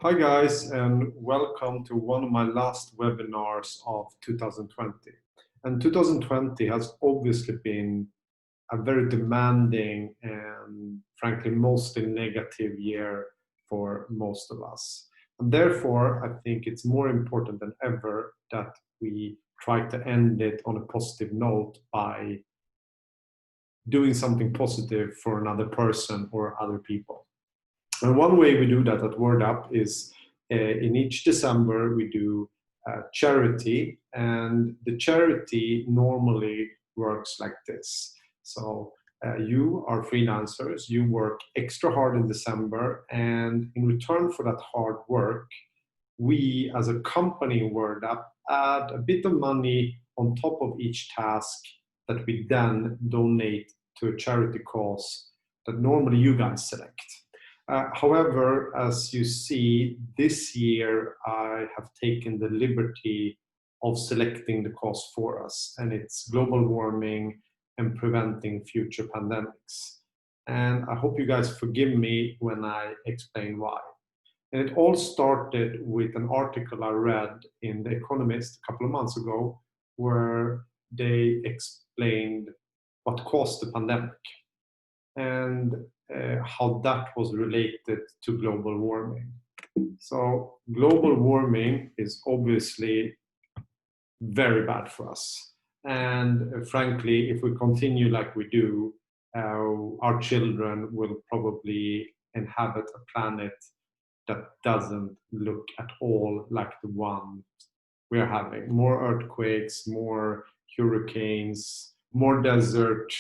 Hi guys, and welcome to one of my last webinars of 2020. And 2020 has obviously been a very demanding and frankly mostly negative year for most of us. And therefore, I think it's more important than ever that we try to end it on a positive note by doing something positive for another person or other people. And one way we do that at Wordapp is in each December we do charity, and the charity normally works like this. So you are freelancers, you work extra hard in December, and in return for that hard work, we as a company in Wordapp add a bit of money on top of each task that we then donate to a charity cause that normally you guys select. However, as you see, this year I have taken the liberty of selecting the cause for us, and it's global warming and preventing future pandemics. And I hope you guys forgive me when I explain why. And it all started with an article I read in The Economist a couple of months ago, where they explained what caused the pandemic and how that was related to global warming. So global warming is obviously very bad for us. And frankly, if we continue like we do, our children will probably inhabit a planet that doesn't look at all like the one we are having. More earthquakes, more hurricanes, more desert,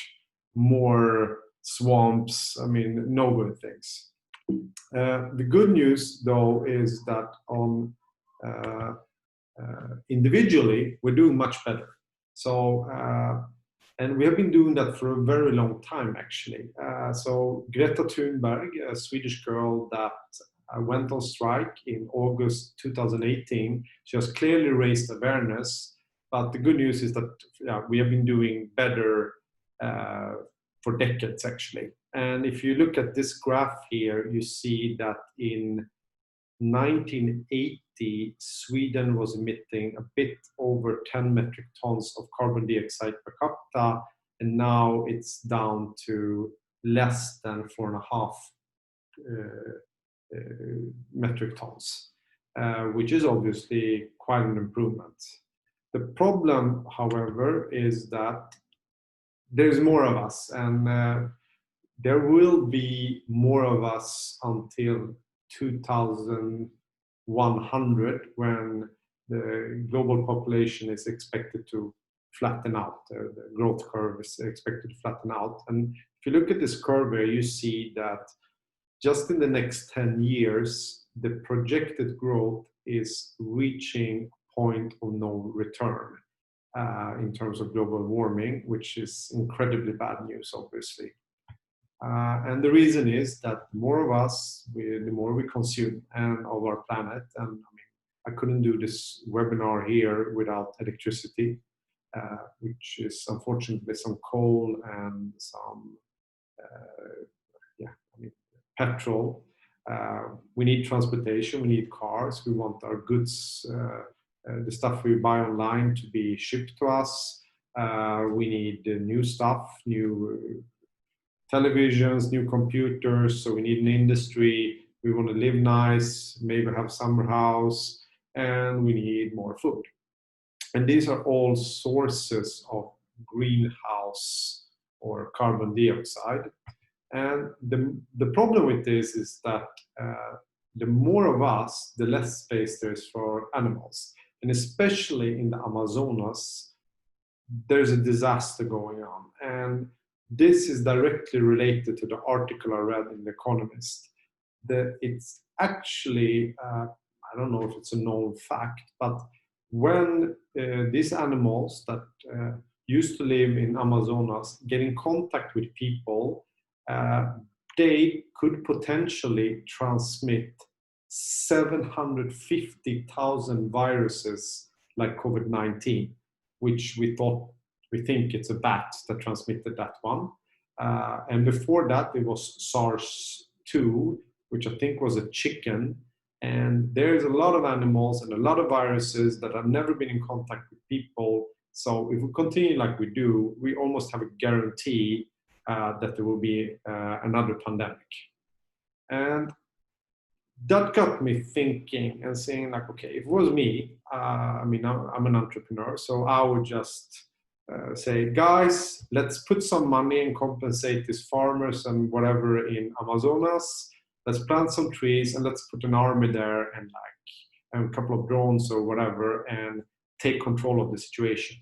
more swamps. I mean, no good things. The good news, though, is that on individually, we're doing much better. So, and we have been doing that for a very long time, actually. So Greta Thunberg, a Swedish girl that went on strike in August 2018, she has clearly raised awareness. But the good news is that we have been doing better for decades, actually. And if you look at this graph here, you see that in 1980, Sweden was emitting a bit over 10 metric tons of carbon dioxide per capita, and now it's down to less than 4.5 metric tons, which is obviously quite an improvement. The problem, however, is that there's more of us, and there will be more of us until 2100, when the global population is expected to flatten out. The growth curve is expected to flatten out. And if you look at this curve here, you see that just in the next 10 years, the projected growth is reaching point of no return in terms of global warming, which is incredibly bad news, obviously. And the reason is that the more of us, the more we consume and of our planet. And I mean, I couldn't do this webinar here without electricity, which is unfortunately some coal and some petrol. We need transportation, we need cars, we want our goods, the stuff we buy online to be shipped to us. We need new stuff, new televisions, new computers, so we need an industry. We want to live nice, maybe have summer house, and we need more food. And these are all sources of greenhouse or carbon dioxide. And the problem with this is that the more of us, the less space there is for animals. And especially in the Amazonas, there's a disaster going on. And this is directly related to the article I read in The Economist. It's actually, I don't know if it's a known fact, but when these animals that used to live in Amazonas get in contact with people, they could potentially transmit 750,000 viruses like COVID-19, which we think it's a bat that transmitted that one. And before that, it was SARS-2, which I think was a chicken. And there's a lot of animals and a lot of viruses that have never been in contact with people. So if we continue like we do, we almost have a guarantee that there will be another pandemic. And that got me thinking and saying like, okay, if it was me, I mean, I'm an entrepreneur, so I would just say, guys, let's put some money and compensate these farmers and whatever in Amazonas. Let's plant some trees and let's put an army there and like a couple of drones or whatever and take control of the situation.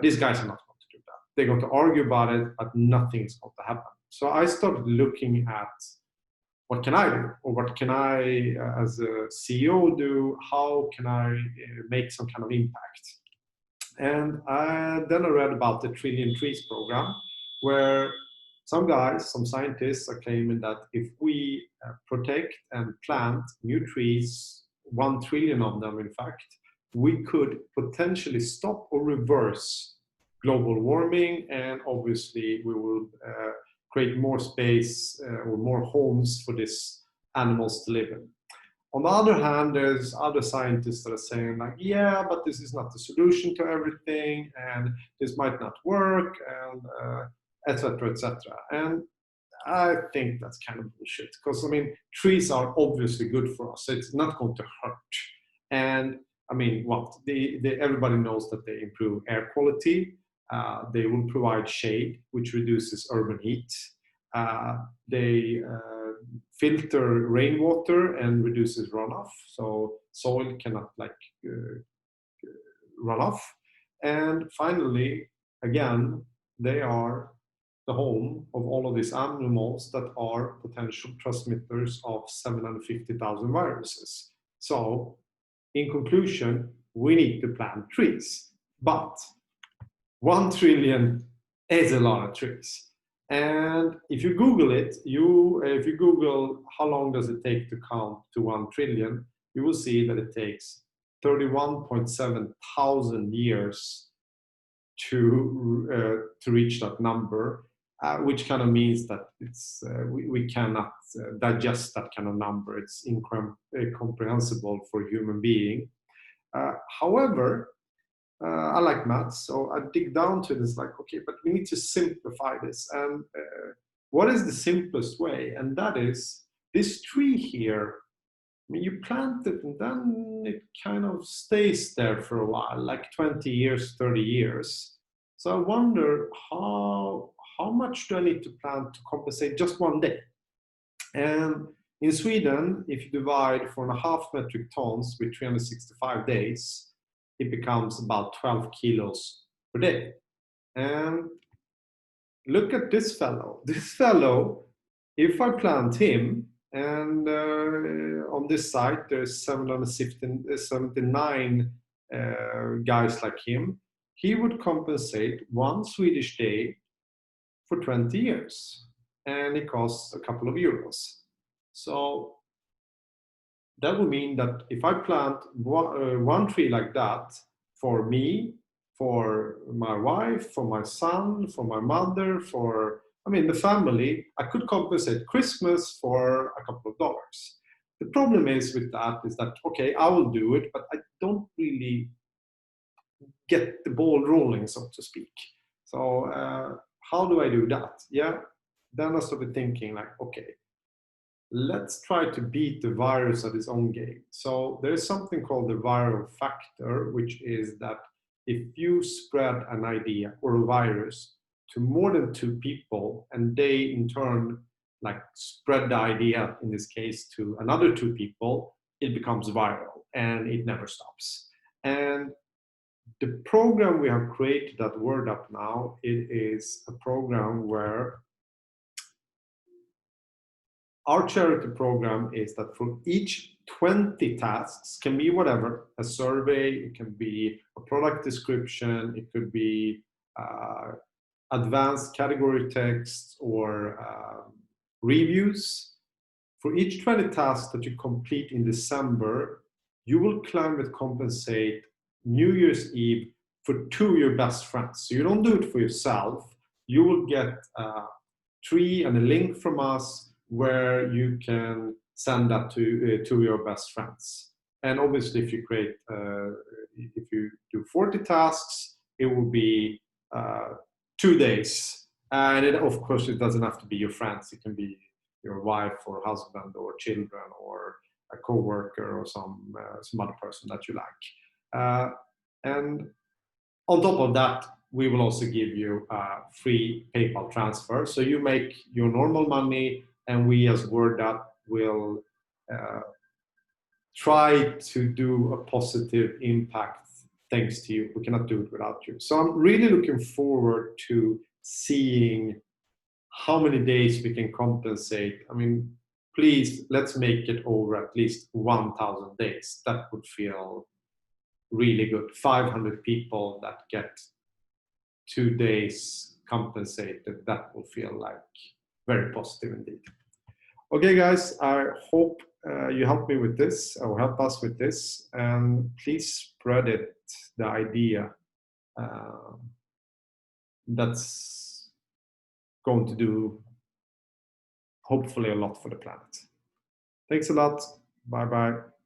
These guys are not going to do that. They're going to argue about it, but nothing is going to happen. So I started looking at what can I do, or what can I, as a CEO, do? How can I make some kind of impact? And then I read about the Trillion Trees program, where some guys, some scientists are claiming that if we protect and plant new trees, 1 trillion of them, in fact, we could potentially stop or reverse global warming, and obviously we will create more space or more homes for these animals to live in. On the other hand, there's other scientists that are saying like, yeah, but this is not the solution to everything, and this might not work, and etc., etc. And I think that's kind of bullshit, because I mean, trees are obviously good for us. It's not going to hurt. And I mean, what? Everybody knows that they improve air quality. They will provide shade, which reduces urban heat. They filter rainwater and reduces runoff, so soil cannot like run off. And finally, again, they are the home of all of these animals that are potential transmitters of 750,000 viruses. So, in conclusion, we need to plant trees, but 1 trillion is a lot of trees. And if you Google it, if you Google how long does it take to count to 1 trillion, you will see that it takes 31.7 thousand years to reach that number, which kind of means that it's we cannot digest that kind of number. It's incomprehensible for a human being. However, I like maths, so I dig down to this like, okay, but we need to simplify this. And what is the simplest way? And that is this tree here. I mean, you plant it and then it kind of stays there for a while, like 20 years, 30 years. So I wonder how much do I need to plant to compensate just 1 day? And in Sweden, if you divide 4.5 metric tons with 365 days, it becomes about 12 kilos per day. And look at this fellow. This fellow, if I plant him, and on this site there's 779 guys like him, he would compensate 1 Swedish day for 20 years. And it costs a couple of euros. So that would mean that if I plant one tree like that for me, for my wife, for my son, for my mother, for, I mean, the family, I could compensate Christmas for a couple of dollars. The problem is with that is that, okay, I will do it, but I don't really get the ball rolling, so to speak. So how do I do that? Yeah, then I started thinking like, okay, let's try to beat the virus at its own game. So there's something called the viral factor, which is that if you spread an idea or a virus to more than 2 people, and they in turn like spread the idea, in this case, to another 2 people, it becomes viral and it never stops. And the program we have created at Wordapp now, it is a program where our charity program is that for each 20 tasks, can be whatever, a survey, it can be a product description, it could be advanced category text or reviews. For each 20 tasks that you complete in December, you will climate compensate New Year's Eve for 2 of your best friends. So you don't do it for yourself. You will get a tree and a link from us where you can send that to your best friends. And obviously, if you create, if you do 40 tasks, it will be 2 days. And of course, it doesn't have to be your friends. It can be your wife or husband or children or a coworker or some other person that you like. And on top of that, we will also give you a free PayPal transfer. So you make your normal money, and we as Wordapp will try to do a positive impact thanks to you. We cannot do it without you. So I'm really looking forward to seeing how many days we can compensate. I mean, please, let's make it over at least 1,000 days. That would feel really good. 500 people that get 2 days compensated, that will feel like very positive indeed. Okay, guys, I hope you help me with this, or help us with this, and please spread it, the idea. That's going to do, hopefully, a lot for the planet. Thanks a lot. Bye-bye.